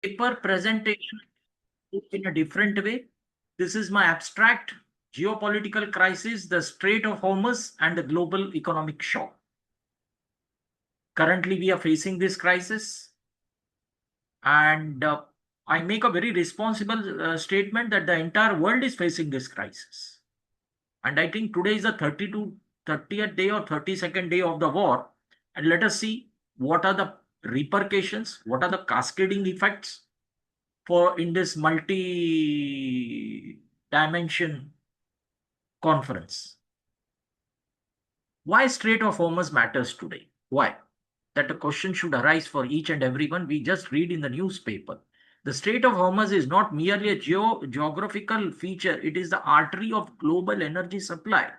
paper presentation in a different way. This is my abstract geopolitical crisis, the Strait of Hormuz, and the global economic shock. Currently, we are facing this crisis, and I make a very responsible statement that the entire world is facing this crisis. And I think today is the 30th day or 32nd day of the war. And let us see what are the repercussions, what are the cascading effects for in this multi-dimension conference. Why Strait of Hormuz matters today? Why? That a question should arise for each and everyone. We just read in the newspaper. The Strait of Hormuz is not merely a geographical feature, it is the artery of global energy supply.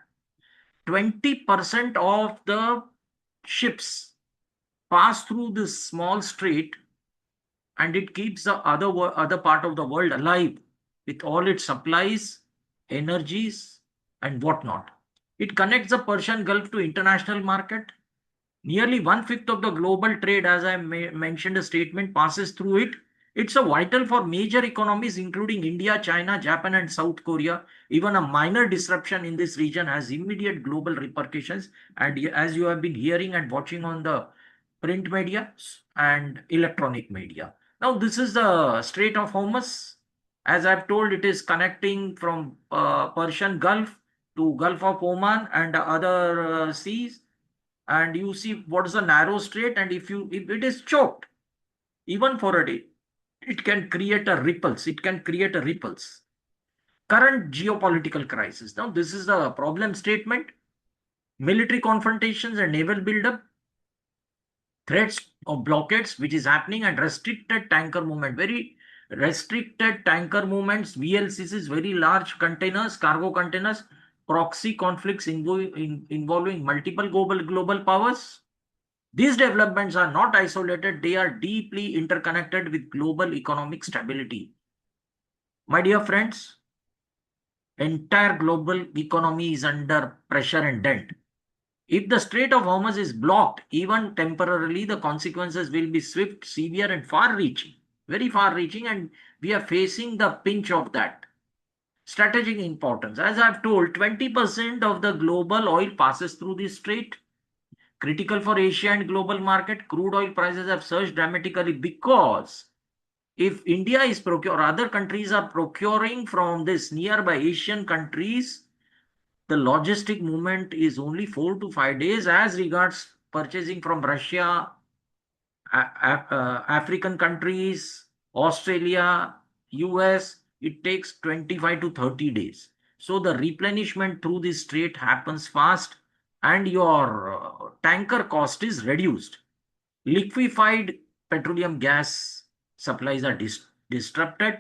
20% of the ships pass through this small strait, and it keeps the other part of the world alive with all its supplies, energies, and whatnot. It connects the Persian Gulf to international market. Nearly one-fifth of the global trade, as I mentioned, a statement passes through it. It's a vital for major economies, including India, China, Japan, and South Korea. Even a minor disruption in this region has immediate global repercussions. And as you have been hearing and watching on the print media and electronic media. Now, this is the Strait of Hormuz. As I've told, it is connecting from Persian Gulf to Gulf of Oman and other seas. And you see what is a narrow strait, and if it is choked, even for a day, it can create a ripples. It can create a ripples. Current geopolitical crisis. Now, this is the problem statement. Military confrontations and naval buildup, threats of blockades, which is happening, and restricted tanker movement. Very restricted tanker movements, VLCCs, very large containers, cargo containers, proxy conflicts involving multiple global powers. These developments are not isolated, they are deeply interconnected with global economic stability. My dear friends, entire global economy is under pressure and dent. If the Strait of Hormuz is blocked, even temporarily, the consequences will be swift, severe, and far reaching, very far reaching, and we are facing the pinch of that. Strategic importance. As I've told, 20% of the global oil passes through this strait. Critical for Asia and global market, crude oil prices have surged dramatically because if India is procuring, other countries are procuring from this nearby Asian countries, the logistic movement is only 4 to 5 days. As regards purchasing from Russia, African countries, Australia, US, it takes 25 to 30 days. So the replenishment through this strait happens fast, and your tanker cost is reduced. Liquefied petroleum gas supplies are disrupted.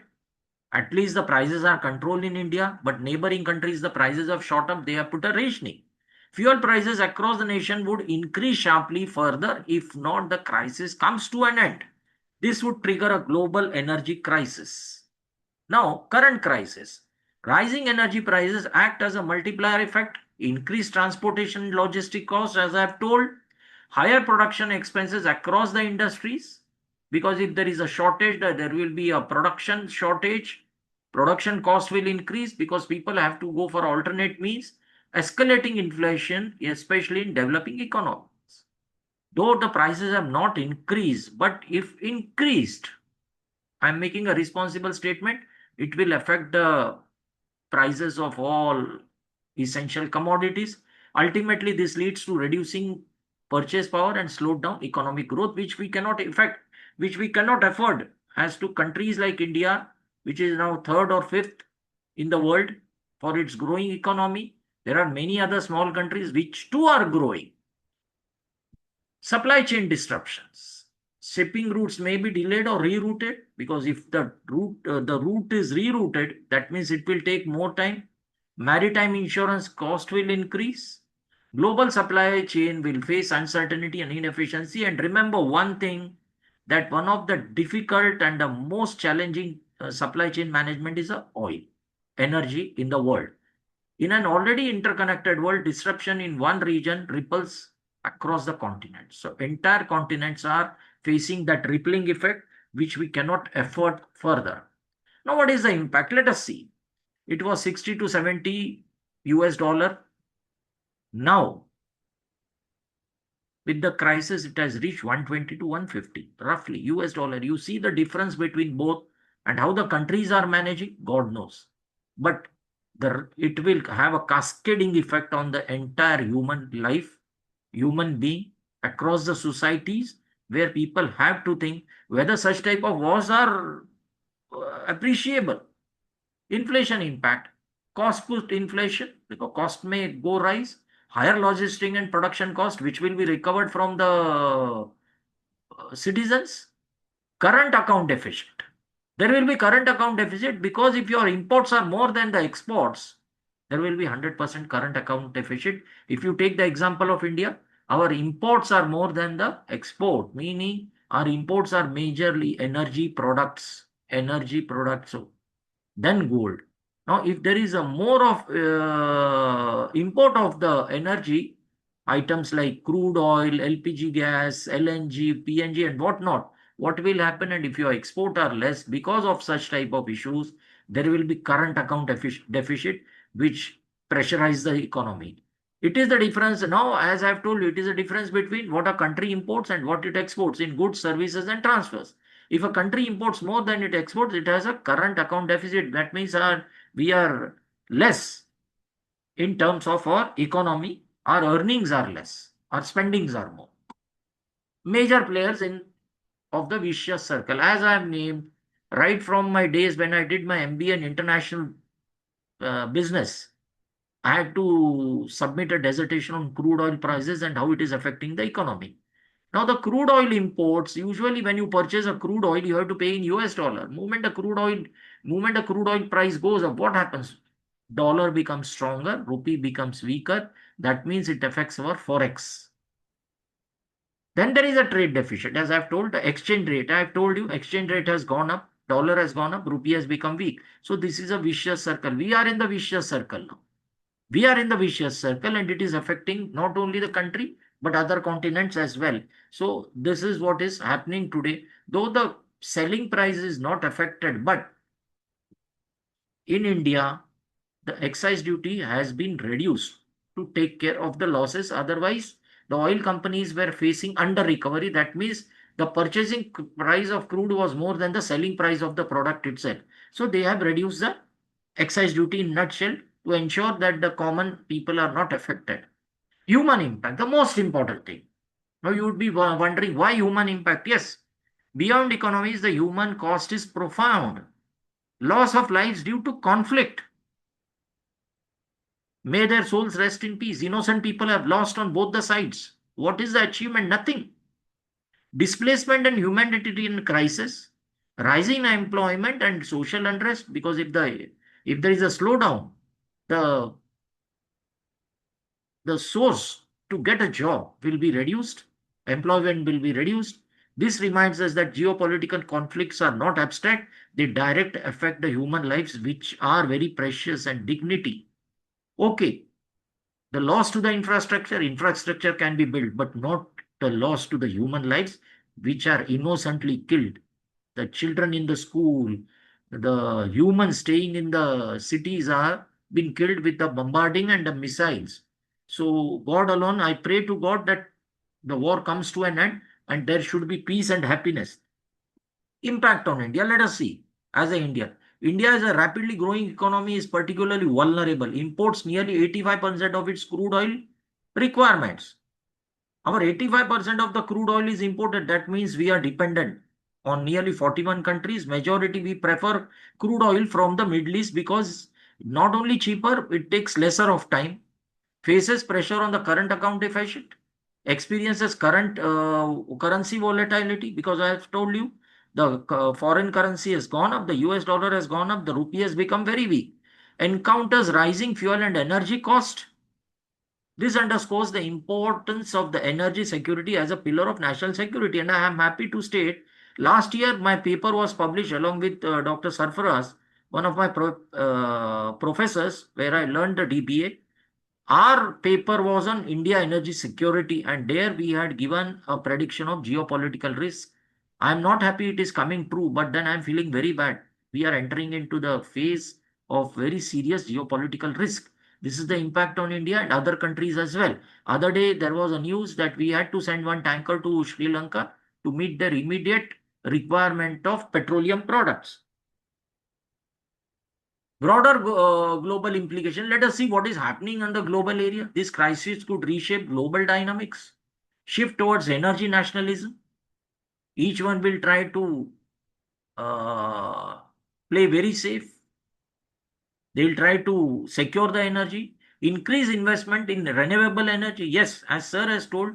At least the prices are controlled in India, but neighboring countries, the prices have shot up. They have put a rationing. Fuel prices across the nation would increase sharply further if not the crisis comes to an end. This would trigger a global energy crisis. Now, current crisis. Rising energy prices act as a multiplier effect, increased transportation and logistic costs, as I have told, higher production expenses across the industries, because if there is a shortage, there will be a production shortage. Production cost will increase because people have to go for alternate means. Escalating inflation, especially in developing economies. Though the prices have not increased, but if increased, I'm making a responsible statement, it will affect the prices of all essential commodities. Ultimately, this leads to reducing purchase power and slowed down economic growth, which we cannot afford as to countries like India, which is now third or fifth in the world for its growing economy. There are many other small countries which too are growing. Supply chain disruptions. Shipping routes may be delayed or rerouted, because if the route is rerouted, that means it will take more time. Maritime insurance cost will increase. Global supply chain will face uncertainty and inefficiency. And remember one thing, that one of the difficult and the most challenging supply chain management is oil, energy in the world. In an already interconnected world, disruption in one region ripples across the continent. So entire continents are facing that rippling effect. which we cannot afford further. Now, what is the impact? Let us see. It was 60 to 70 US dollar. Now, with the crisis, it has reached 120 to 150, roughly US dollar. You see the difference between both and how the countries are managing, God knows. But it will have a cascading effect on the entire human life, human being across the societies, where people have to think whether such type of wars are appreciable. Inflation impact, cost push inflation, because cost may go rise, higher logistic and production cost, which will be recovered from the citizens. Current account deficit. There will be current account deficit because if your imports are more than the exports, there will be 100% current account deficit. If you take the example of India, our imports are more than the export, meaning our imports are majorly energy products, so then gold. Now, if there is a more of import of the energy items like crude oil, LPG gas, LNG, PNG, and whatnot, what will happen? And if your export are less because of such type of issues, there will be current account deficit, which pressurize the economy. It is the difference now, as I've told you, it is a difference between what a country imports and what it exports in goods, services, and transfers. If a country imports more than it exports, it has a current account deficit. That means we are less in terms of our economy. Our earnings are less. Our spendings are more. Major players in of the vicious circle, as I have named, right from my days when I did my MBA in international business, I had to submit a dissertation on crude oil prices and how it is affecting the economy. Now, the crude oil imports, usually when you purchase a crude oil, you have to pay in US dollar. Moment the crude oil price goes up, what happens? Dollar becomes stronger, rupee becomes weaker. That means it affects our forex. Then there is a trade deficit. As I've told, the exchange rate, I've told you, exchange rate has gone up, dollar has gone up, rupee has become weak. So this is a vicious circle. We are in the vicious circle now. We are in the vicious circle, and it is affecting not only the country, but other continents as well. So this is what is happening today. Though the selling price is not affected, but in India, the excise duty has been reduced to take care of the losses. Otherwise, the oil companies were facing under recovery. That means the purchasing price of crude was more than the selling price of the product itself. So they have reduced the excise duty in nutshell to ensure that the common people are not affected. Human impact, the most important thing. Now you would be wondering why human impact? Yes, beyond economies, the human cost is profound. Loss of lives due to conflict. May their souls rest in peace. Innocent people have lost on both the sides. What is the achievement? Nothing. Displacement and humanitarian crisis, rising unemployment and social unrest, because if there is a slowdown, the source to get a job will be reduced, employment will be reduced. This reminds us that geopolitical conflicts are not abstract, they direct affect the human lives, which are very precious, and dignity. Okay, the loss to the infrastructure can be built, but not the loss to the human lives, which are innocently killed. The children in the school, the humans staying in the cities are being killed with the bombarding and the missiles. So God alone, I pray to God that the war comes to an end and there should be peace and happiness. Impact on India, let us see. As a India, India is a rapidly growing economy, is particularly vulnerable. Imports nearly 85% of its crude oil requirements. Our 85% of the crude oil is imported. That means we are dependent on nearly 41 countries. Majority we prefer crude oil from the Middle East because not only cheaper, it takes lesser of time, faces pressure on the current account deficit, experiences current currency volatility, because I have told you the foreign currency has gone up, the US dollar has gone up, the rupee has become very weak, encounters rising fuel and energy cost. This underscores the importance of the energy security as a pillar of national security. And I am happy to state, last year my paper was published along with Dr. Sarfaraz, one of my professors, where I learned the DBA. Our paper was on India energy security, and there we had given a prediction of geopolitical risk I'm not happy it is coming true, but then I'm feeling very bad. We are entering into the phase of very serious geopolitical risk. This is the impact on India and other countries as well. Other day, there was a news that we had to send one tanker to Sri Lanka to meet their immediate requirement of petroleum products. Broader global implication. Let us see what is happening in the global area. This crisis could reshape global dynamics, shift towards energy nationalism. Each one will try to uh, play very safe. They'll try to secure the energy, increase investment in renewable energy. Yes, as sir has told,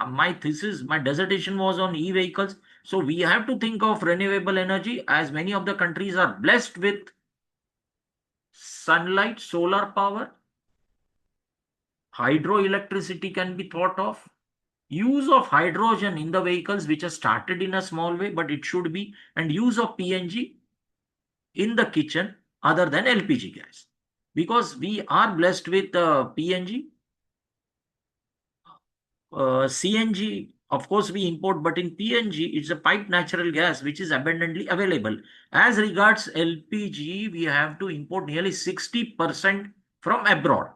my thesis, my dissertation was on e-vehicles. So we have to think of renewable energy, as many of the countries are blessed with sunlight, solar power, hydroelectricity can be thought of. Use of hydrogen in the vehicles, which has started in a small way, but it should be, and use of PNG in the kitchen other than LPG gas. Because we are blessed with PNG, CNG, of course, we import, but in PNG, it's a piped natural gas which is abundantly available. As regards LPG, we have to import nearly 60% from abroad.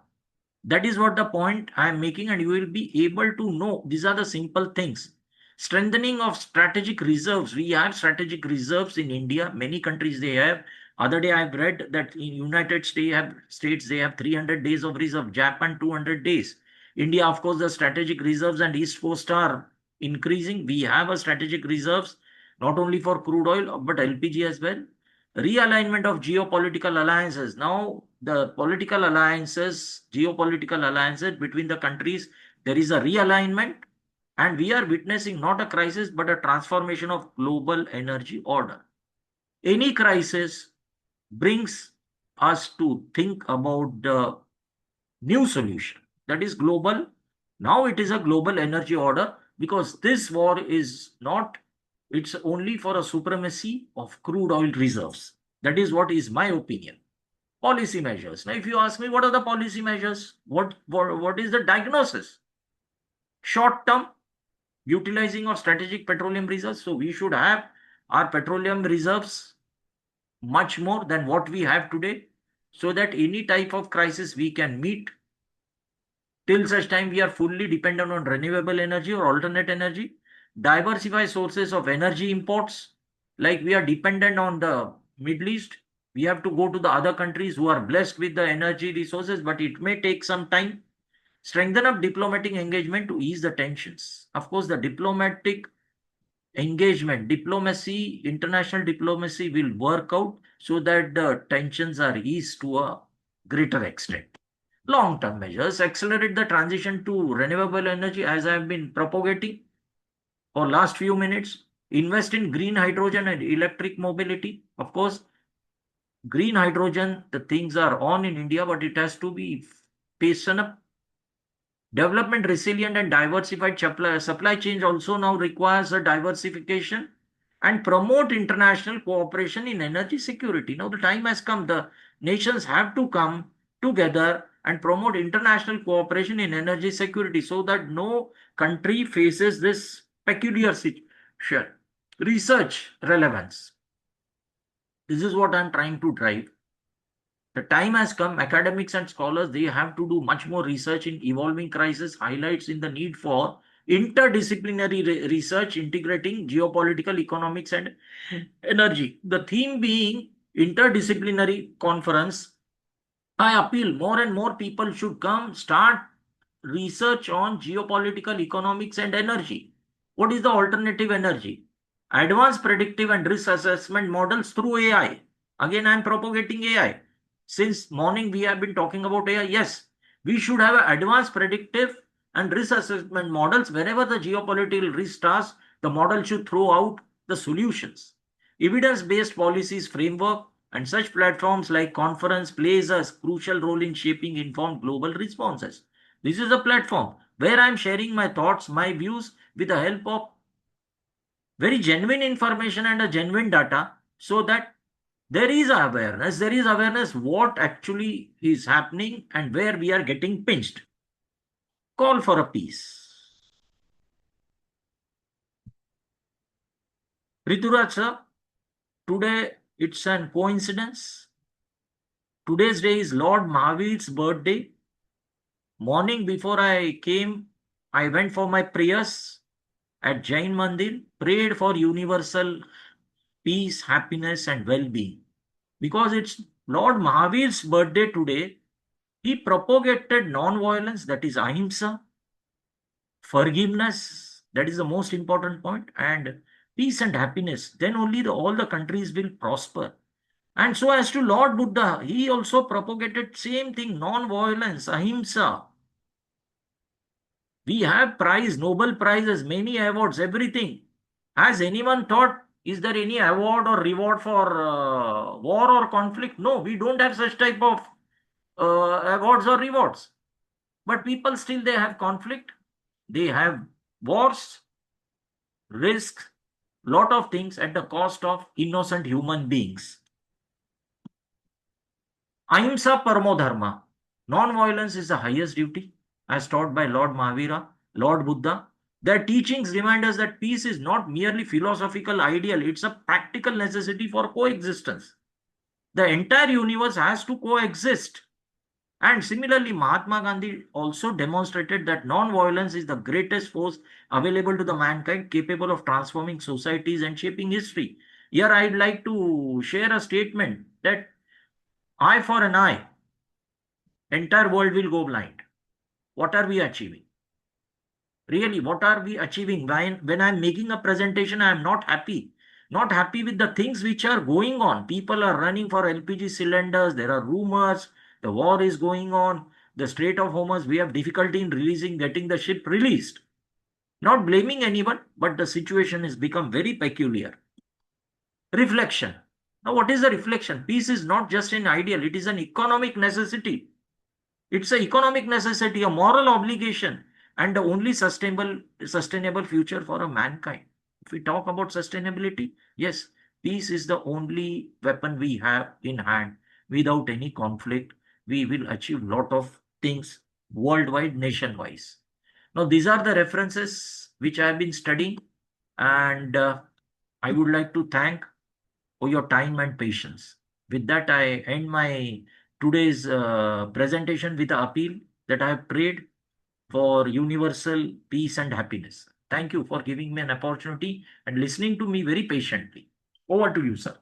That is what the point I am making, and you will be able to know these are the simple things. Strengthening of strategic reserves. We have strategic reserves in India. Many countries they have. Other day I've read that in United States they have 300 days of reserve. Japan 200 days. India, of course, the strategic reserves and East Coast are increasing. We have a strategic reserves not only for crude oil but LPG as well. Realignment of geopolitical alliances. Now, the political alliances, geopolitical alliances between the countries, there is a realignment, and we are witnessing not a crisis but a transformation of global energy order. Any crisis brings us to think about the new solution that is global. Now it is a global energy order, because this war is not, it's only for a supremacy of crude oil reserves. That is what is my opinion. Policy measures. Now, if you ask me, what are the policy measures? What is the diagnosis? Short term, utilizing of strategic petroleum reserves. So we should have our petroleum reserves much more than what we have today, so that any type of crisis we can meet. Till such time we are fully dependent on renewable energy or alternate energy. Diversify sources of energy imports. Like we are dependent on the Middle East, we have to go to the other countries who are blessed with the energy resources, but it may take some time. Strengthen up diplomatic engagement to ease the tensions. Of course, the diplomatic engagement, diplomacy, international diplomacy will work out so that the tensions are eased to a greater extent. Long-term measures, accelerate the transition to renewable energy, as I have been propagating for last few minutes. Invest in green hydrogen and electric mobility. Of course, green hydrogen, the things are on in India, but it has to be paced up. Development resilient and diversified supply chains also now requires a diversification, and promote international cooperation in energy security. Now the time has come. The nations have to come together and promote international cooperation in energy security, so that no country faces this peculiar situation. Research relevance. This is what I'm trying to drive. The time has come. Academics and scholars, they have to do much more research in evolving crisis, highlights in the need for interdisciplinary research integrating geopolitical, economics, and energy. The theme being interdisciplinary conference. I appeal more and more people should come start research on geopolitical, economics, and energy. What is the alternative energy? Advanced predictive and risk assessment models through AI. Again, I am propagating AI. Since morning, we have been talking about AI. Yes, we should have advanced predictive and risk assessment models. Wherever the geopolitical risk starts, the model should throw out the solutions. Evidence-based policies framework, and such platforms like conference plays a crucial role in shaping informed global responses. This is a platform where I'm sharing my thoughts, my views with the help of very genuine information and a genuine data, so that there is awareness what actually is happening and where we are getting pinched. Call for a peace. Rituraj sir, today it's an coincidence. Today's day is Lord Mahavir's birthday. Morning before I came, I went for my prayers at Jain Mandir, prayed for universal peace, happiness, and well being. Because it's Lord Mahavir's birthday today, he propagated non violence, that is ahimsa, forgiveness, that is the most important point, and peace and happiness. Then only all the countries will prosper. And so as to Lord Buddha, he also propagated same thing, non-violence, ahimsa. We have prize, Nobel prizes, many awards, everything. Has anyone thought, is there any award or reward for war or conflict? No, we don't have such type of awards or rewards. But people still, they have conflict, they have wars, risks, lot of things at the cost of innocent human beings. Ahimsa Paramo Dharma. Non-violence is the highest duty, as taught by Lord Mahavira, Lord Buddha. Their teachings remind us that peace is not merely philosophical ideal, it's a practical necessity for coexistence. The entire universe has to coexist. And similarly, Mahatma Gandhi also demonstrated that non-violence is the greatest force available to the mankind, capable of transforming societies and shaping history. Here, I'd like to share a statement that eye for an eye, entire world will go blind. What are we achieving? Really, what are we achieving? When I'm making a presentation, I'm not happy. Not happy with the things which are going on. People are running for LPG cylinders. There are rumors. The war is going on. The Strait of Hormuz, we have difficulty in getting the ship released. Not blaming anyone, but the situation has become very peculiar. Reflection. Now, what is the reflection? Peace is not just an ideal, it is an economic necessity. It's an economic necessity, a moral obligation, and the only sustainable future for a mankind. If we talk about sustainability, yes, peace is the only weapon we have in hand. Without any conflict, we will achieve lot of things worldwide, nationwide. Now, these are the references which I have been studying, and I would like to thank for your time and patience. With that, I end my today's presentation with the appeal that I have prayed for universal peace and happiness. Thank you for giving me an opportunity and listening to me very patiently. Over to you, sir.